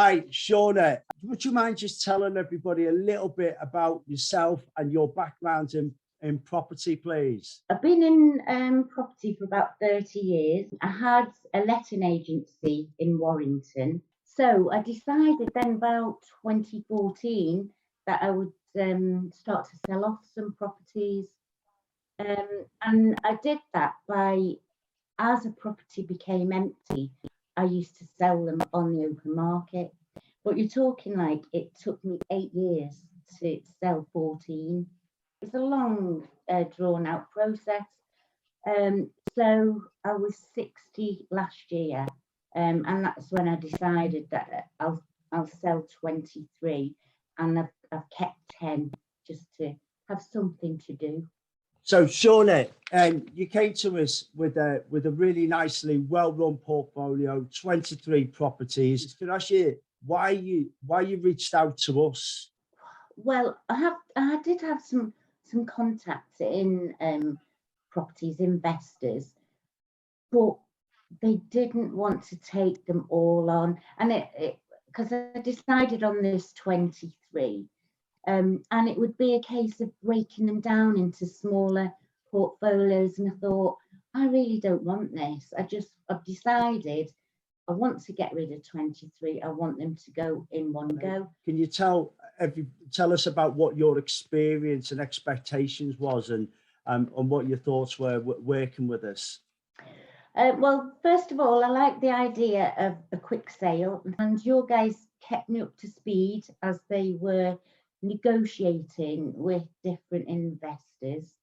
Hi, Shauna. Would you mind just telling everybody a little bit about yourself and your background in property, please? I've been in property for about 30 years. I had a letting agency in Warrington. So I decided then about 2014 that I would start to sell off some properties. And I did that by, as a property became empty, I used to sell them on the open market. But you're talking like it took me 8 years to sell 14. It's a long, drawn out process. So I was 60 last year, and that's when I decided that I'll sell 23, and I've kept 10 just to have something to do. So, Shauna, you came to us with a really nicely well-run portfolio, 23 properties. Can I ask you why you reached out to us? Well, I did have some contacts in properties, investors, but they didn't want to take them all on, and it because I decided on this 23, and it would be a case of breaking them down into smaller portfolios, and I thought, I really don't want this. I've decided I want to get rid of 23. I want them to go in one go. Can you tell us about what your experience and expectations was, and what your thoughts were working with us? Well, first of all, I like the idea of a quick sale, and your guys kept me up to speed as they were negotiating with different investors.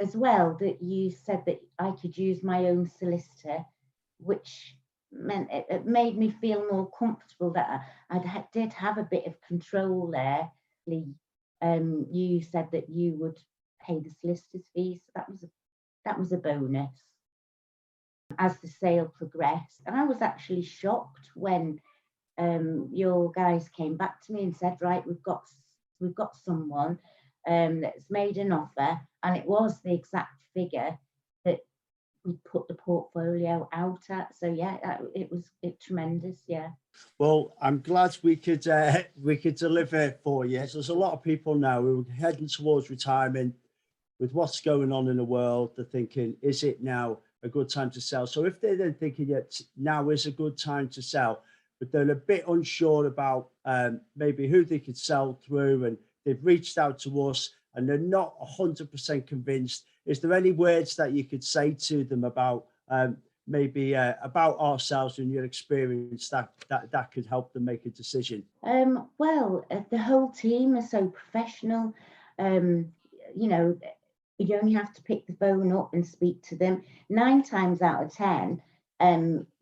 As well, that you said that I could use my own solicitor, which meant it made me feel more comfortable that I did have a bit of control there. You said that you would pay the solicitor's fees. That was a bonus as the sale progressed. And I was actually shocked when your guys came back to me and said, right, we've got someone that's made an offer, and it was the exact figure that we put the portfolio out at. So yeah, it was tremendous. Yeah. Well, I'm glad we could deliver for you. So there's a lot of people now who are heading towards retirement. With what's going on in the world, they're thinking, is it now a good time to sell? So if they're then thinking that now is a good time to sell, but they're a bit unsure about maybe who they could sell through, and they've reached out to us and they're not 100% convinced, is there any words that you could say to them about maybe about ourselves and your experience that could help them make a decision? Well, the whole team is so professional. You know, you only have to pick the phone up and speak to them. 9 times out of 10,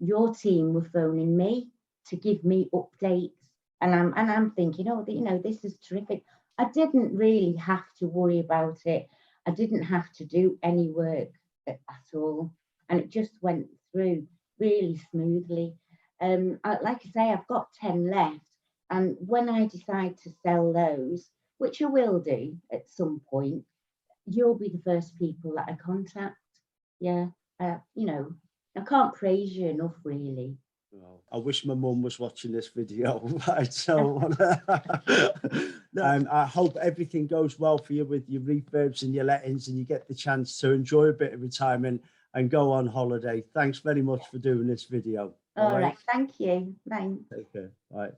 your team were phoning me to give me updates, and I'm thinking, oh, you know, this is terrific. I didn't really have to worry about it. I didn't have to do any work at all, and it just went through really smoothly. Like I say, I've got 10 left, and when I decide to sell those, which I will do at some point, you'll be the first people that I contact. Yeah, you know, I can't praise you enough, really. Well, I wish my mum was watching this video. Right, so I hope everything goes well for you with your refurbs and your lettings, and you get the chance to enjoy a bit of retirement and go on holiday. Thanks very much for doing this video. All right. Thank you. Thanks. Take care. Bye.